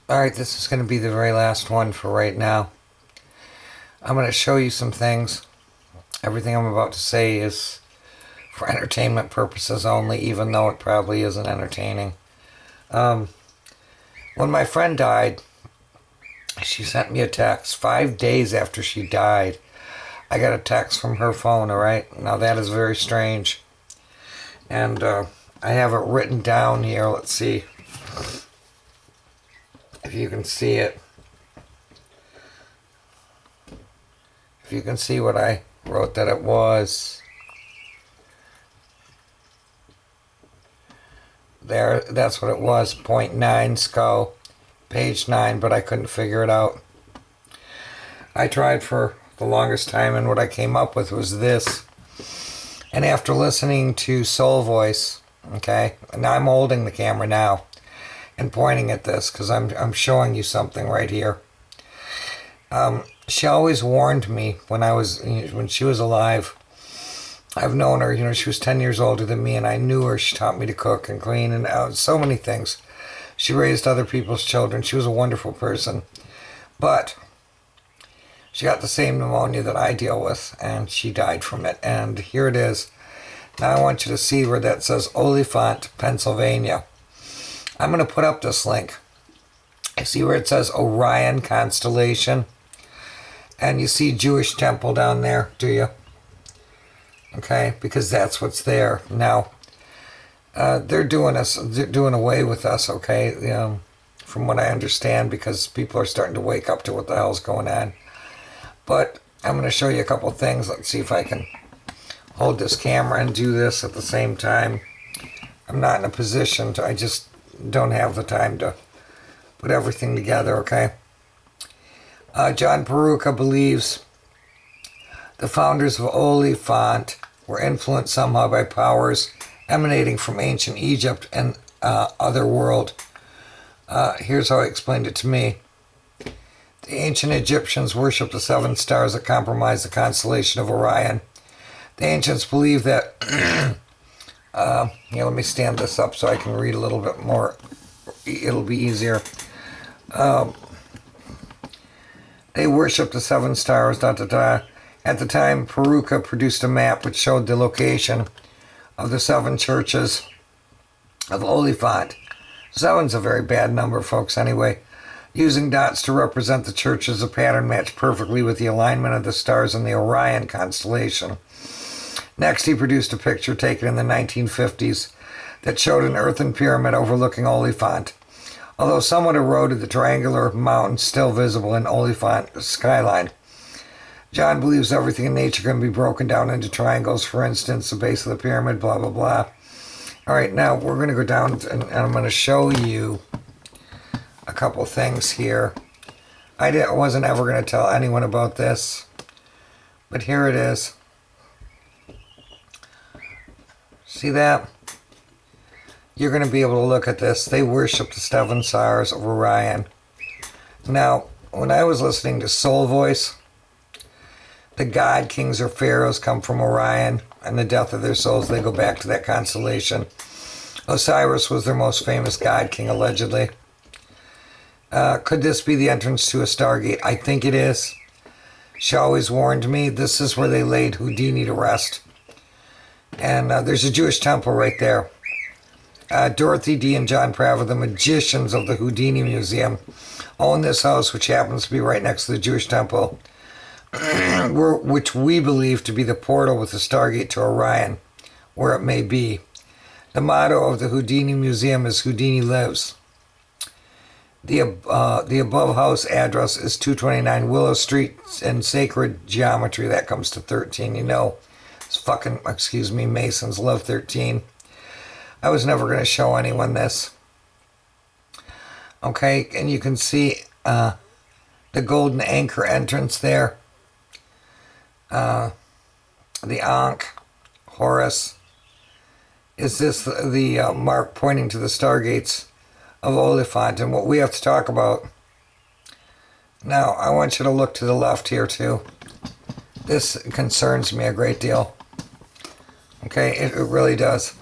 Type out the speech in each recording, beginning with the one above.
Alright, this is going to be the very last one for right now. I'm going to show you some things. Everything I'm about to say is for entertainment purposes only, even though it probably isn't entertaining. Um, when my friend died, she sent me a text 5 days after she died. I got a text from her phone, alright? Now that is very strange. And I have it written down here. Let's see if you can see it. If you can see what I wrote that it was. There, that's what it was. .9 skull, page 9, but I couldn't figure it out. I tried for the longest time, and what I came up with was this. And after listening to Soul Voice, okay, and I'm holding the camera now and pointing at this because I'm showing you something right here. She always warned me when she was alive. I've known her, she was 10 years older than me, and I knew her. She taught me to cook and clean and so many things. She raised other people's children. She was a wonderful person. But she got the same pneumonia that I deal with, and she died from it. And here it is. Now I want you to see where that says Oliphant, Pennsylvania. I'm going to put up this link. I see where it says Orion constellation. And you see Jewish temple down there, do you? Okay, because that's what's there. Now, they're doing away with us, okay? From what I understand, because people are starting to wake up to what the hell's going on. But I'm going to show you a couple things. Let's see if I can hold this camera and do this at the same time. I'm not in a position to, I just don't have the time to put everything together, okay? John Peruka believes the founders of Oliphant were influenced somehow by powers emanating from ancient Egypt and other world. Here's how he explained it to me. The ancient Egyptians worshipped the 7 stars that comprise the constellation of Orion. The ancients believed that... let me stand this up so I can read a little bit more. It'll be easier. They worshipped the 7 stars, At the time, Peruka produced a map which showed the location of the 7 churches of Oliphant. 7's a very bad number, folks, anyway. Using dots to represent the churches, the pattern matched perfectly with the alignment of the stars in the Orion constellation. Next, he produced a picture taken in the 1950s that showed an earthen pyramid overlooking Oliphant. Although somewhat eroded, the triangular mountain still visible in Oliphant skyline. John believes everything in nature can be broken down into triangles. For instance, the base of the pyramid, blah, blah, blah. All right, now we're going to go down and I'm going to show you a couple things here. I wasn't ever going to tell anyone about this, but here it is. See that? You're going to be able to look at this. They worship the 7 stars of Orion. Now, when I was listening to Soul Voice, the god kings or pharaohs come from Orion, and the death of their souls, they go back to that constellation. Osiris was their most famous god king, allegedly. Could this be the entrance to a Stargate? I think it is. She always warned me, this is where they laid Houdini to rest. And there's a Jewish temple right there. Dorothy D. and John Praver, the magicians of the Houdini Museum, own this house, which happens to be right next to the Jewish temple, which we believe to be the portal with the Stargate to Orion, where it may be. The motto of the Houdini Museum is Houdini Lives. The above house address is 229 Willow Street, in sacred geometry that comes to 13. It's fucking, Masons love 13. I was never going to show anyone this. Okay, and you can see the golden anchor entrance there. The Ankh, Horus. Is this the mark pointing to the stargates of Oliphant? And what we have to talk about. Now, I want you to look to the left here, too. This concerns me a great deal. Okay, it really does.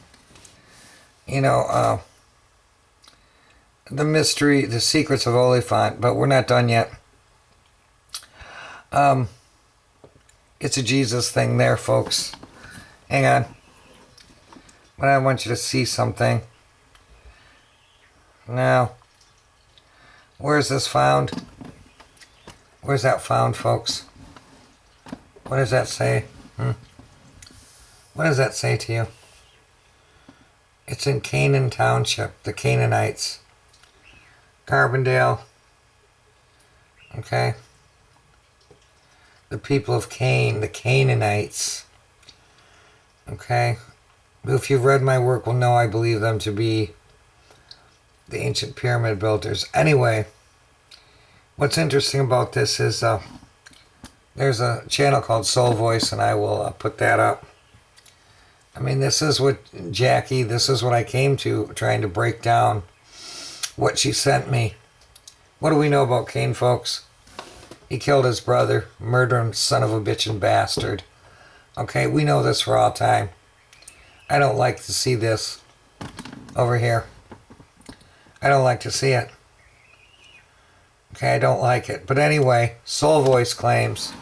the mystery, the secrets of Oliphant, but we're not done yet. It's a Jesus thing there, folks. Hang on. But I want you to see something. Now, where's this found? Where's that found, folks? What does that say? What does that say to you? It's in Canaan Township, the Canaanites. Carbondale. Okay. The people of Cain, the Canaanites. Okay. If you've read my work, will know I believe them to be the ancient pyramid builders. Anyway, what's interesting about this is there's a channel called Soul Voice, and I will put that up. I mean, this is what Jackie, this is what I came to, trying to break down what she sent me. What do we know about Cain, folks? He killed his brother, murdering son of a bitch and bastard. Okay, we know this for all time. I don't like to see this over here. I don't like to see it. Okay, I don't like it. But anyway, Soul Voice claims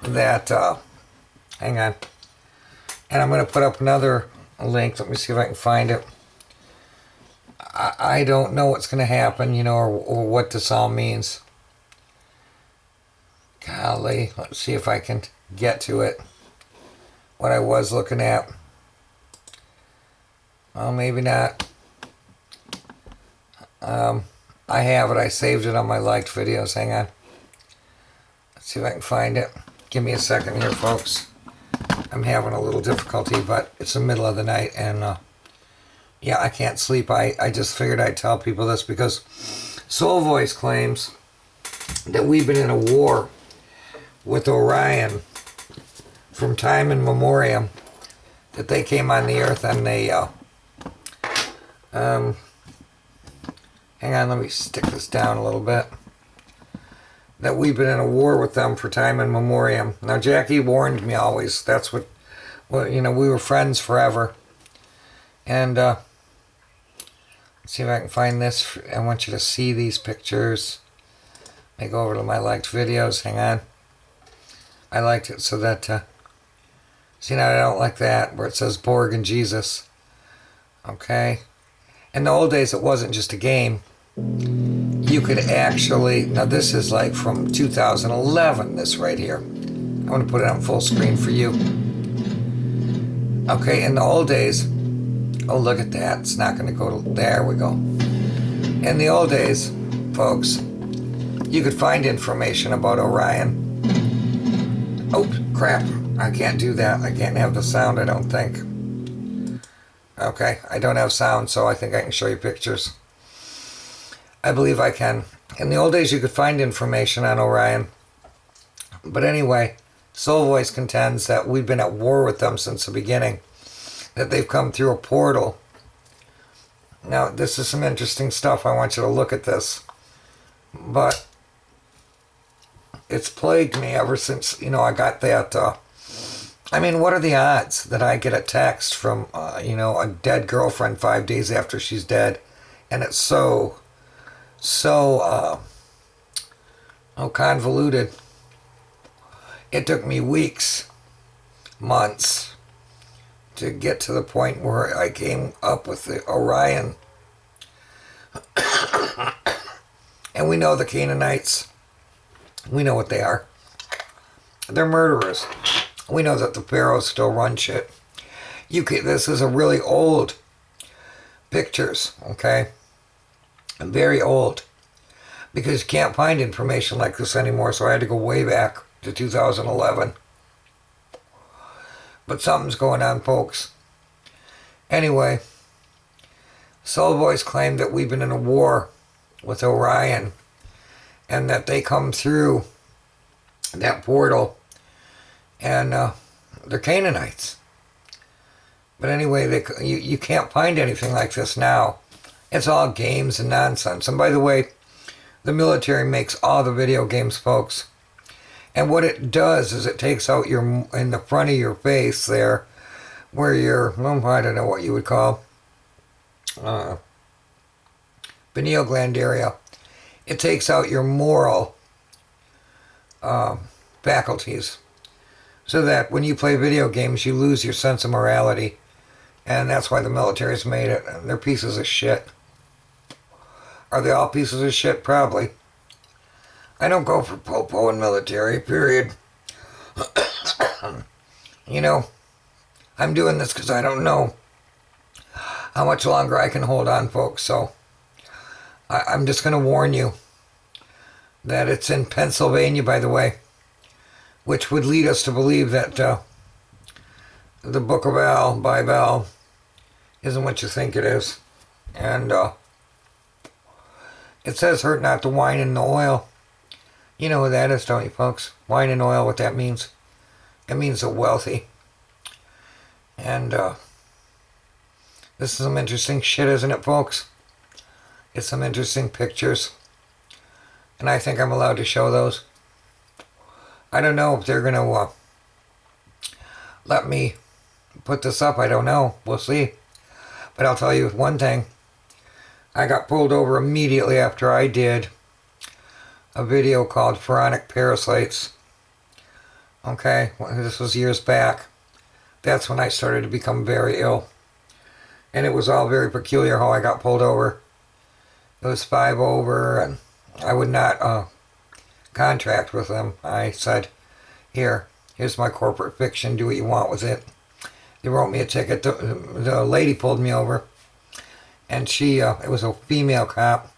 that, hang on. And I'm going to put up another link. Let me see if I can find it. I don't know what's going to happen, you know, or what this all means. Golly, let's see if I can get to it. What I was looking at. Well, maybe not. I have it. I saved it on my liked videos. Hang on. Let's see if I can find it. Give me a second here, folks. I'm having a little difficulty, but it's the middle of the night, and yeah, I can't sleep. I just figured I'd tell people this because Soul Voice claims that we've been in a war with Orion from time immemorial, that they came on the earth and they hang on, let me stick this down a little bit. That we've been in a war with them for time immemorial. Now, Jackie warned me always. That's what, well, you know, we were friends forever. And let's see if I can find this. I want you to see these pictures. Let me go over to my liked videos. Hang on. I liked it so that, see, now I don't like that, where it says Borg and Jesus. Okay. In the old days, it wasn't just a game. You could actually, now this is like from 2011, this right here. I'm going to put it on full screen for you. Okay, in the old days, oh, look at that. It's not going to go to, there we go. In the old days, folks, you could find information about Orion. Oh, crap. I can't do that. I can't have the sound, I don't think. Okay, I don't have sound, so I think I can show you pictures. I believe I can. In the old days, you could find information on Orion. But anyway, Soul Voice contends that we've been at war with them since the beginning. That they've come through a portal. Now, this is some interesting stuff. I want you to look at this. But it's plagued me ever since, you know, I got that. I mean, what are the odds that I get a text from, you know, a dead girlfriend 5 days after she's dead? And it's so convoluted. It took me weeks, months, to get to the point where I came up with the Orion. And we know the Canaanites. We know what they are. They're murderers. We know that the pharaohs still run shit. This is a really old pictures, okay? Very old. Because you can't find information like this anymore, so I had to go way back to 2011. But something's going on, folks. Anyway, Soul Boys claim that we've been in a war with Orion and that they come through that portal and they're Canaanites. But anyway, you can't find anything like this now. It's all games and nonsense. And by the way, the military makes all the video games, folks. And what it does is it takes out in the front of your face there, where your, well, I don't know what you would call, pineal gland area. It takes out your moral faculties, so that when you play video games, you lose your sense of morality. And that's why the military's made it. They're pieces of shit. Are they all pieces of shit? Probably. I don't go for popo and military, period. You know, I'm doing this because I don't know how much longer I can hold on, folks. So I'm just going to warn you that it's in Pennsylvania, by the way, which would lead us to believe that the Book of Al, Bible, isn't what you think it is. And it says, hurt not the wine and the oil. You know who that is, don't you, folks? Wine and oil, what that means? It means the wealthy. And this is some interesting shit, isn't it, folks? It's some interesting pictures. And I think I'm allowed to show those. I don't know if they're going to let me put this up. I don't know. We'll see. But I'll tell you one thing. I got pulled over immediately after I did a video called Pharaonic Parasites. Okay, this was years back. That's when I started to become very ill. And it was all very peculiar how I got pulled over. It was 5 over, and I would not contract with them. I said, here's my corporate fiction, do what you want with it. They wrote me a ticket. The lady pulled me over, and she, it was a female cop.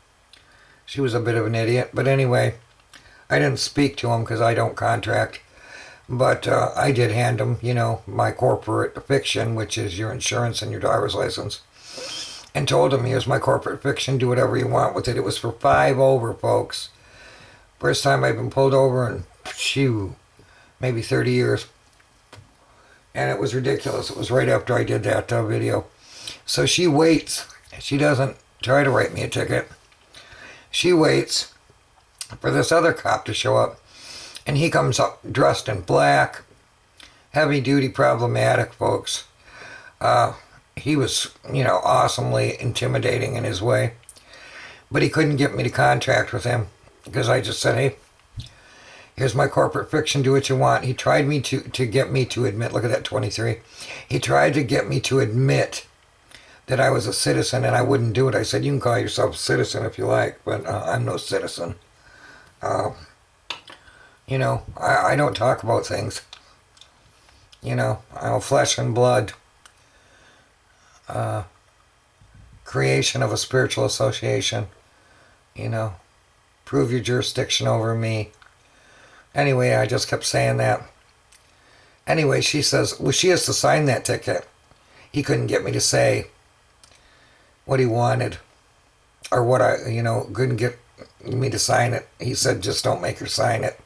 She was a bit of an idiot, but anyway, I didn't speak to him because I don't contract. But I did hand him, you know, my corporate fiction, which is your insurance and your driver's license, and told him, here's my corporate fiction, do whatever you want with it. It was for 5 over, folks. First time I've been pulled over in, maybe 30 years. And it was ridiculous. It was right after I did that video. So she waits. She doesn't try to write me a ticket. She waits for this other cop to show up. And he comes up dressed in black. Heavy duty, problematic, folks. He was, you know, awesomely intimidating in his way. But he couldn't get me to contract with him. Because I just said, hey, here's my corporate fiction, do what you want. He tried me to get me to admit, look at that 23. He tried to get me to admit that I was a citizen, and I wouldn't do it. I said, you can call yourself a citizen if you like, but I'm no citizen. You know, I don't talk about things. You know, I'm flesh and blood. Creation of a spiritual association. You know, prove your jurisdiction over me. Anyway, I just kept saying that. Anyway, she says, well, she has to sign that ticket. He couldn't get me to say what he wanted. Or what couldn't get me to sign it. He said, just don't make her sign it.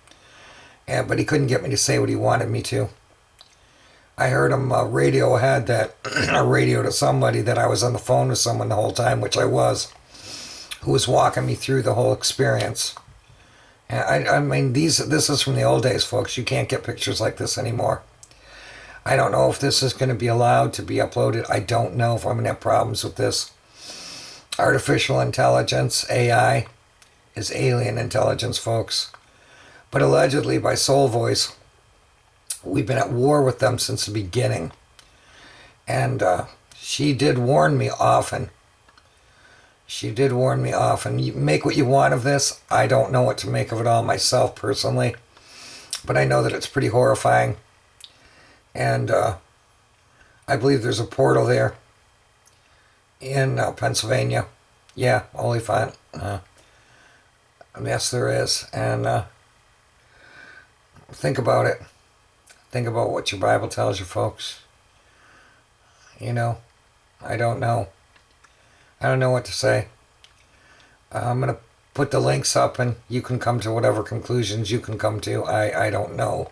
Yeah, but he couldn't get me to say what he wanted me to. I heard him radio ahead that, a radio to somebody that I was on the phone with someone the whole time, which I was, who was walking me through the whole experience. And I mean, this is from the old days, folks. You can't get pictures like this anymore. I don't know if this is going to be allowed to be uploaded. I don't know if I'm going to have problems with this. Artificial intelligence, AI, is alien intelligence, folks. But allegedly by Soul Voice, we've been at war with them since the beginning. And she did warn me often. She did warn me often. You make what you want of this. I don't know what to make of it all myself personally. But I know that it's pretty horrifying. And I believe there's a portal there in Pennsylvania. Yeah, Oliphant. Yes, there is. And think about it. Think about what your Bible tells you, folks. You know, I don't know. I don't know what to say. I'm going to put the links up and you can come to whatever conclusions you can come to. I don't know.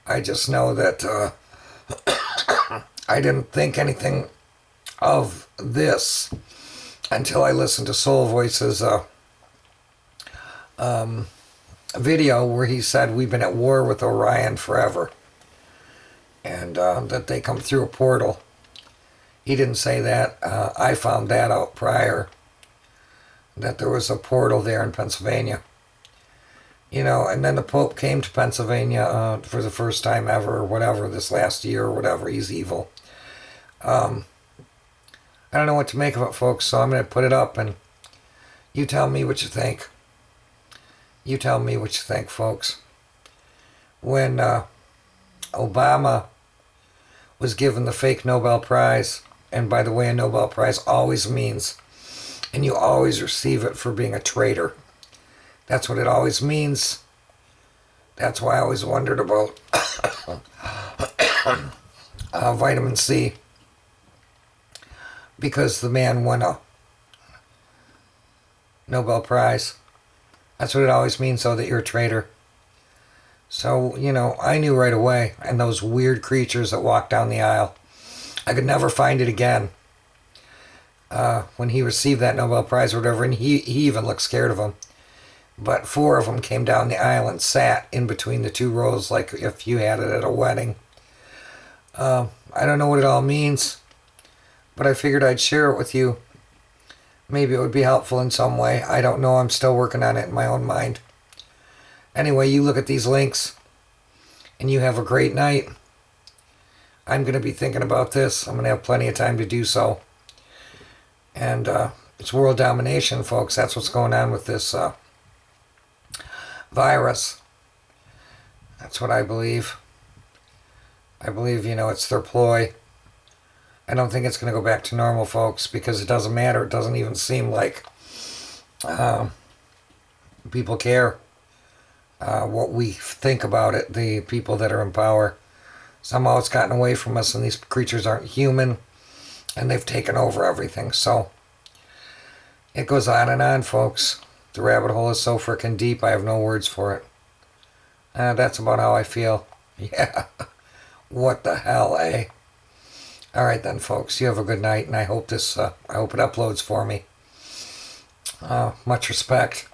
I just know that I didn't think anything of this until I listened to Soul Voice's video where he said we've been at war with Orion forever. And that they come through a portal. He didn't say that. I found that out prior. that there was a portal there in Pennsylvania. You know, and then the Pope came to Pennsylvania for the first time ever, or whatever, this last year, or whatever. He's evil. I don't know what to make of it, folks, so I'm going to put it up, and you tell me what you think. You tell me what you think, folks. When Obama was given the fake Nobel Prize, and by the way, a Nobel Prize always means, and you always receive it for being a traitor. That's what it always means. That's why I always wondered about vitamin C. Because the man won a Nobel Prize. That's what it always means, though, that you're a traitor. So, you know, I knew right away. And those weird creatures that walked down the aisle, I could never find it again. When he received that Nobel Prize or whatever, and he even looked scared of them. But 4 of them came down the aisle and sat in between the 2 rows like if you had it at a wedding. I don't know what it all means, but I figured I'd share it with you. Maybe it would be helpful in some way. I don't know. I'm still working on it in my own mind. Anyway, you look at these links, and you have a great night. I'm going to be thinking about this. I'm going to have plenty of time to do so. And it's world domination, folks. That's what's going on with this virus. That's what I believe. I believe, you know, it's their ploy. I don't think it's going to go back to normal, folks, because it doesn't matter. It doesn't even seem like people care what we think about it, the people that are in power. Somehow it's gotten away from us, and these creatures aren't human, and they've taken over everything. So it goes on and on, folks. The rabbit hole is so freaking deep, I have no words for it. That's about how I feel. Yeah. What the hell, eh? All right then, folks. You have a good night, and I hope this. I hope it uploads for me. Much respect.